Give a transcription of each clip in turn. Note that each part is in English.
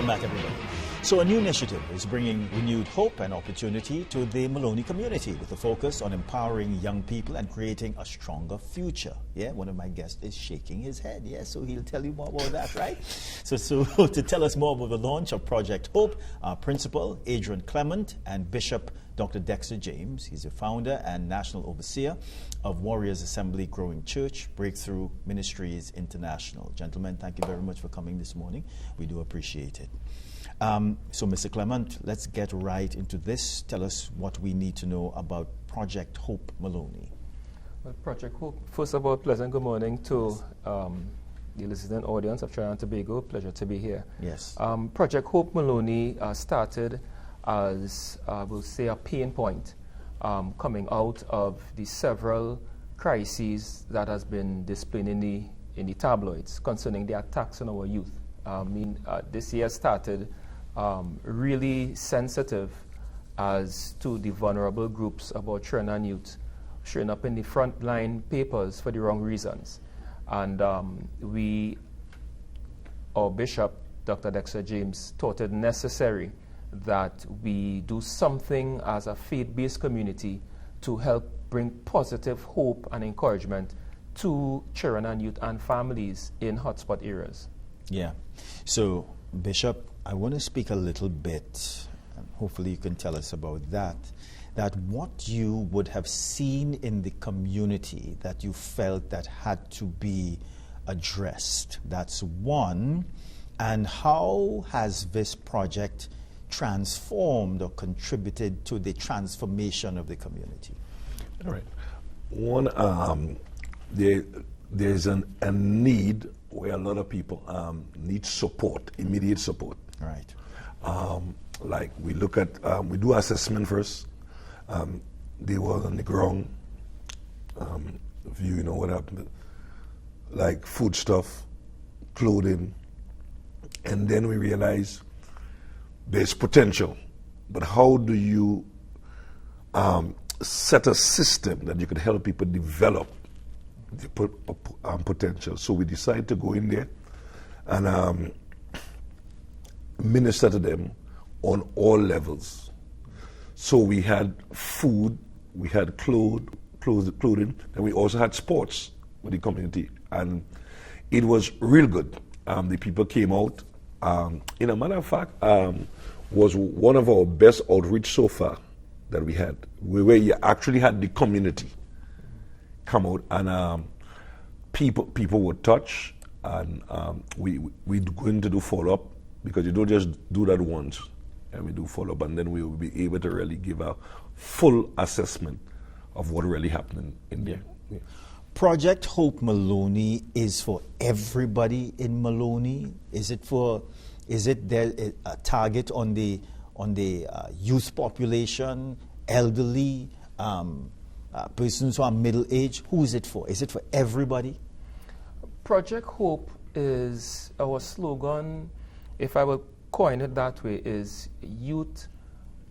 Welcome back, everybody. So a new initiative is bringing renewed hope and opportunity to the Maloney community with a focus on empowering young people and creating a stronger future. Yeah, one of my guests is shaking his head. Yeah, so he'll tell you more about that, right? So to tell us more about the launch of Project Hope, our principal, Adrian Clement, and Bishop Dr. Dexter James. He's the founder and national overseer of Warriors Assembly Growing Church, Breakthrough Ministries International. Gentlemen, thank you very much for coming this morning. We do appreciate it. So, Mr. Clement, let's get right into this. Tell us what we need to know about Project Hope Maloney. Well, Project Hope, first of all, pleasant good morning to the listening audience of Trinidad and Tobago. Pleasure to be here. Yes. Project Hope Maloney started as, we'll say, a pain point coming out of the several crises that has been displayed in the tabloids concerning the attacks on our youth. This year started really sensitive as to the vulnerable groups of our children and youth showing up in the frontline papers for the wrong reasons. And our Bishop, Dr. Dexter James, thought it necessary that we do something as a faith-based community to help bring positive hope and encouragement to children and youth and families in hotspot areas. Yeah. So, Bishop, I want to speak a little bit, and hopefully you can tell us about that what you would have seen in the community that you felt that had to be addressed. That's one. And how has this project transformed or contributed to the transformation of the community? All right. One, there's a need where a lot of people need support, immediate support. Right. Like we look at, we do assessment first. They were on the ground. You know what happened. Like food stuff, clothing. And then we realize there's potential. But how do you set a system that you could help people develop the potential? So we decided to go in there and minister to them on all levels. So we had food, we had clothing, and we also had sports with the community. And it was real good. The people came out. In a matter of fact, was one of our best outreach so far that we had, where you actually had the community come out and people would touch, and we're going to do follow-up, because you don't just do that once, and we do follow-up, and then we will be able to really give a full assessment of what really happened in there. Yeah. Project Hope Maloney is for everybody in Maloney? Is it there a target on the youth population, elderly, persons who are middle age? Who is it for? Is it for everybody? Project Hope is our slogan, if I will coin it that way, is youth,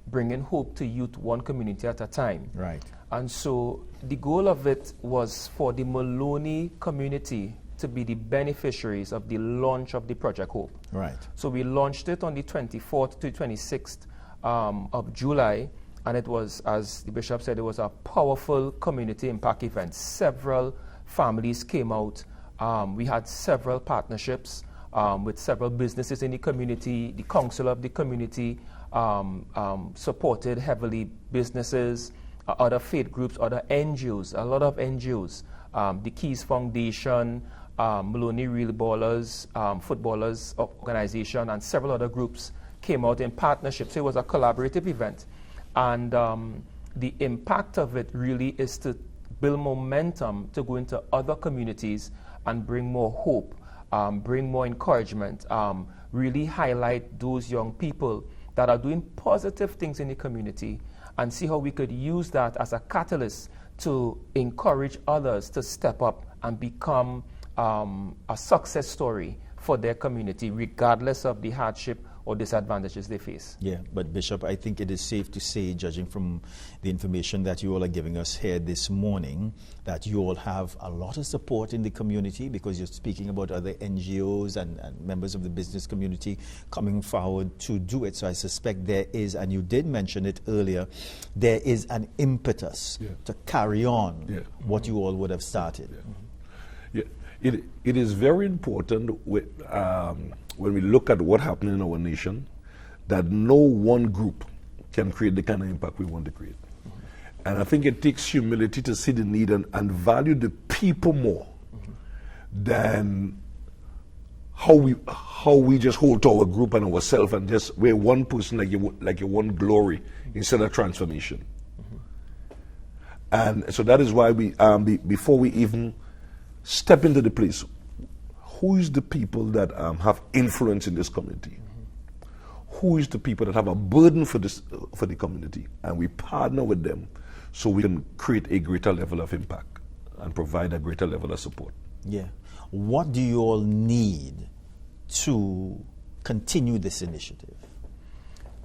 bringing hope to youth, one community at a time. Right. And so the goal of it was for the Maloney community to be the beneficiaries of the launch of the Project Hope. Right. So we launched it on the 24th to 26th of July, and it was, as the Bishop said, it was a powerful community impact event. Several families came out. We had several partnerships with several businesses in the community. The council of the community supported heavily businesses, other faith groups, other NGOs, a lot of NGOs, the Keys Foundation, Maloney Real Ballers, Footballers Organization, and several other groups came out in partnership. So it was a collaborative event. And the impact of it really is to build momentum to go into other communities and bring more hope, bring more encouragement, really highlight those young people that are doing positive things in the community, and see how we could use that as a catalyst to encourage others to step up and become a success story for their community, regardless of the hardship or disadvantages they face. Yeah, but Bishop, I think it is safe to say, judging from the information that you all are giving us here this morning, that you all have a lot of support in the community, because you're speaking about other NGOs and members of the business community coming forward to do it. So I suspect there is, and you did mention it earlier, there is an impetus to carry on what you all would have started. Yeah. It is very important when we look at what happened in our nation, that no one group can create the kind of impact we want to create. And I think it takes humility to see the need and value the people more than how we just hold to our group and ourselves, and just we're one person like you want glory instead of transformation. And so that is why we before we even step into the place, who is the people that have influence in this community? Who is the people that have a burden for the community? And we partner with them so we can create a greater level of impact and provide a greater level of support. Yeah. What do you all need to continue this initiative?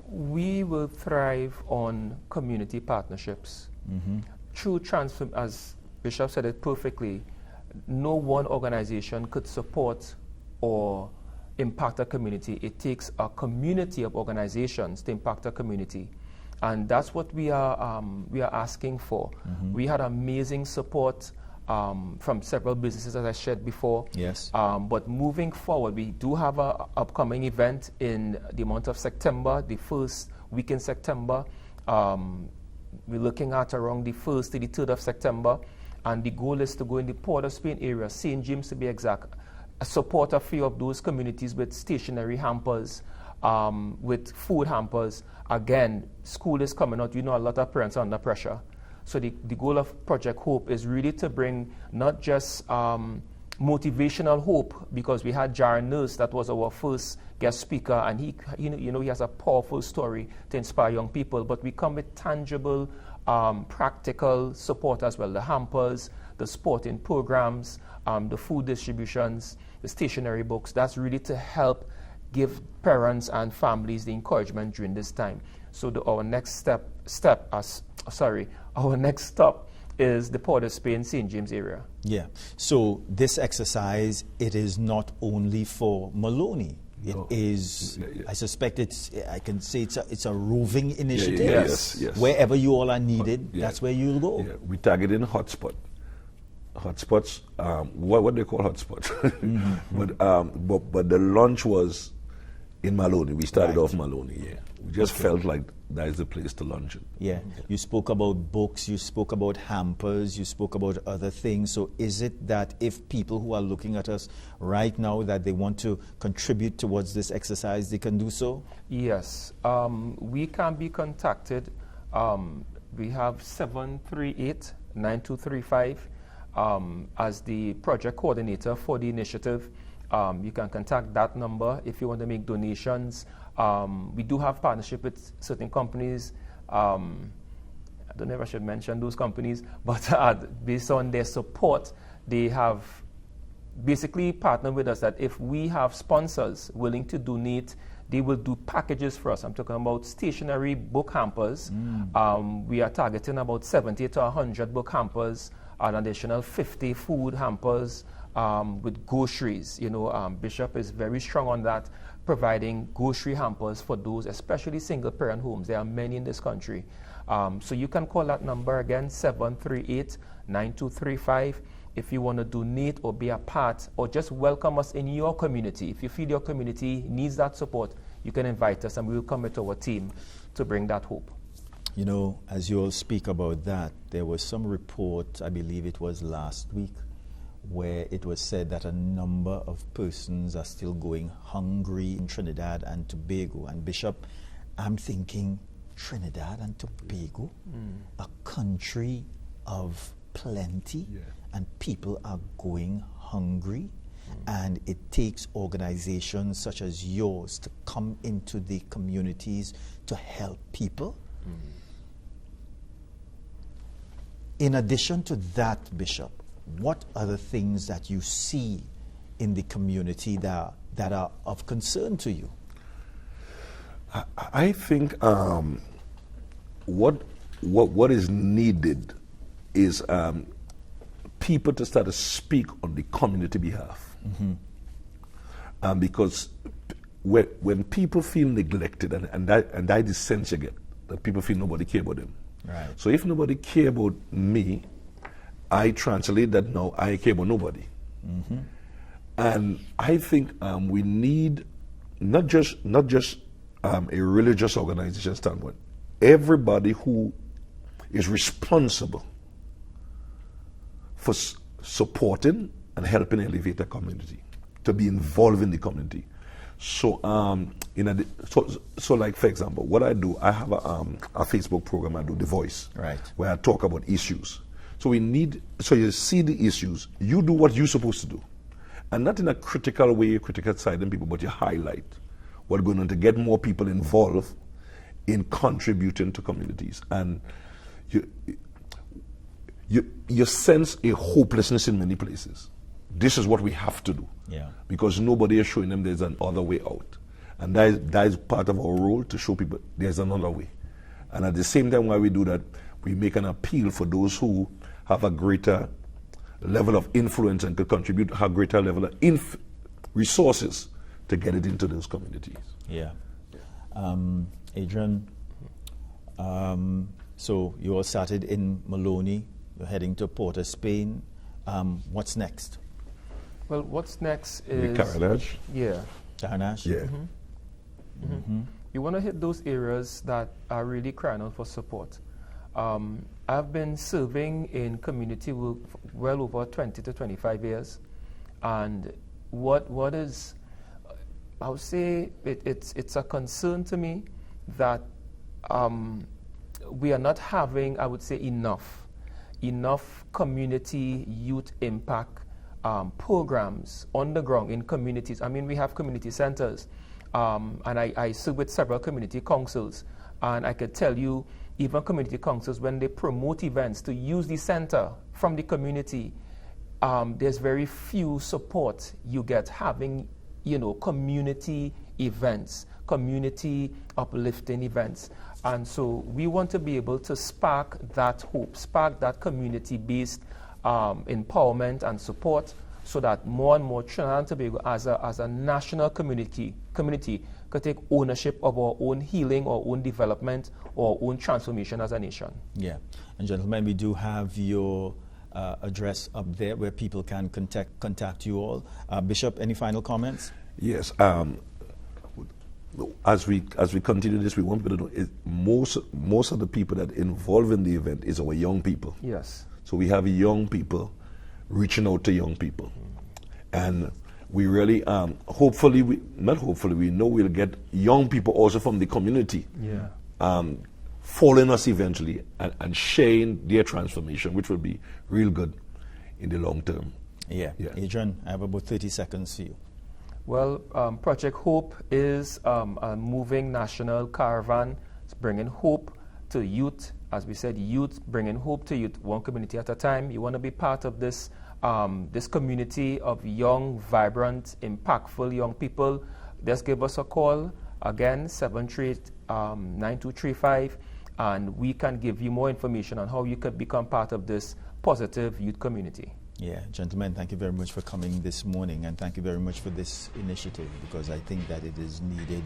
We will thrive on community partnerships. True transform, as Bishop said it perfectly, no one organization could support or impact a community. It takes a community of organizations to impact a community. And that's what we are asking for. We had amazing support from several businesses, as I shared before. Yes. But moving forward, we do have an upcoming event in the month of September, the first week in September. We're looking at around the 1st to the 3rd of September. And the goal is to go in the Port of Spain area, St. James to be exact, support a few of those communities with stationary hampers, with food hampers. Again, school is coming out. You know, a lot of parents are under pressure. So the goal of Project Hope is really to bring not just motivational hope, because we had Jaron Nurse, that was our first guest speaker, and he has a powerful story to inspire young people, but we come with tangible practical support as well, the hampers, the sporting programs, the food distributions, the stationery books. That's really to help give parents and families the encouragement during this time. So our next stop is the Port of Spain, St. James area. Yeah. So this exercise, it is not only for Maloney. It is, I suspect I can say it's a roving initiative. Yes. Wherever you all are needed, that's where you'll go. Yeah. We target in hotspot. Hotspots, what they call hotspots. But the launch was in Maloney. We started off Maloney, We just felt like that is the place to launch it. Yeah. You spoke about books, you spoke about hampers, you spoke about other things. So is it that if people who are looking at us right now that they want to contribute towards this exercise, they can do so? Yes. We can be contacted. We have 738-9235 as the project coordinator for the initiative. You can contact that number if you want to make donations. We do have partnership with certain companies. I don't know if I should mention those companies, but based on their support, they have basically partnered with us that if we have sponsors willing to donate, they will do packages for us. I'm talking about stationary book hampers. We are targeting about 70 to 100 book hampers, an additional 50 food hampers, with groceries. Bishop is very strong on that, providing grocery hampers for those, especially single parent homes. There are many in this country. So you can call that number again, 738-9235. If you want to donate or be a part or just welcome us in your community. If you feel your community needs that support, you can invite us and we will come with our team to bring that hope. As you all speak about that, there was some report, I believe it was last week, where it was said that a number of persons are still going hungry in Trinidad and Tobago. And Bishop, I'm thinking Trinidad and Tobago, a country of plenty, and people are going hungry. And it takes organizations such as yours to come into the communities to help people. In addition to that, Bishop, what other things that you see in the community that are of concern to you? I think what is needed is people to start to speak on the community behalf. Because when people feel neglected, and that is the sense you get, that people feel nobody care about them. Right. So if nobody care about me, I translate that now I care about nobody. And I think we need not just a religious organization standpoint, everybody who is responsible for supporting and helping elevate the community, to be involved in the community. So, so like for example, what I do, I have a Facebook program I do, The Voice, right, where I talk about issues. So so you see the issues, you do what you're supposed to do, and not in a critical way, criticizing people, but you highlight what's going on to get more people involved in contributing to communities. And you sense a hopelessness in many places. This is what we have to do. Yeah. Because nobody is showing them there's another way out. And that is part of our role, to show people there's another way. And at the same time, while we do that, we make an appeal for those who have a greater level of influence and could contribute, have greater level of resources to get it into those communities. Yeah. Adrian, so you all started in Maloney, you're heading to Port of Spain. What's next? Well, what's next is... Caranash? Yeah. Yeah. You want to hit those areas that are really crying out for support. I've been serving in community work for well over 20 to 25 years. And what is, I would say it's a concern to me that we are not having, I would say, enough community youth impact programs on the ground in communities. I mean, we have community centers, and I serve with several community councils, and I could tell you, even community councils, when they promote events to use the center from the community, there's very few support you get having, community events, community uplifting events. And so we want to be able to spark that hope, spark that community-based empowerment and support, so that more and more Trinidad and Tobago as a national community could take ownership of our own healing, our own development, our own transformation as a nation. Yeah. And gentlemen, we do have your address up there where people can contact you all. Bishop, any final comments? Yes. As we continue this, we want people to know most of the people that involved in the event is our young people. Yes. So we have young people reaching out to young people, and we really, we know we'll get young people also from the community, following us eventually and sharing their transformation, which will be real good in the long term. Yeah. Adrian, I have about 30 seconds for you. Well, Project Hope is a moving national caravan. It's bringing hope to youth. As we said, youth, bringing hope to youth, one community at a time. You want to be part of this this community of young, vibrant, impactful young people. Just give us a call, again, 738-9235, and we can give you more information on how you could become part of this positive youth community. Yeah, gentlemen, thank you very much for coming this morning, and thank you very much for this initiative, because I think that it is needed,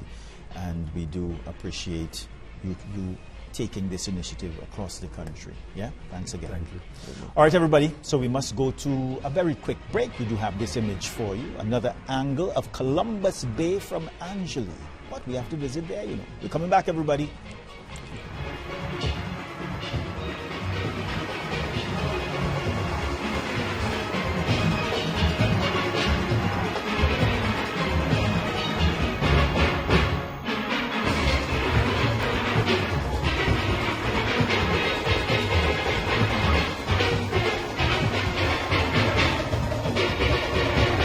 and we do appreciate you taking this initiative across the country. Yeah, thanks again. Thank you. All right, everybody, so we must go to a very quick break. We do have this image for you, another angle of Columbus Bay from Angeli. What, we have to visit there, We're coming back, everybody.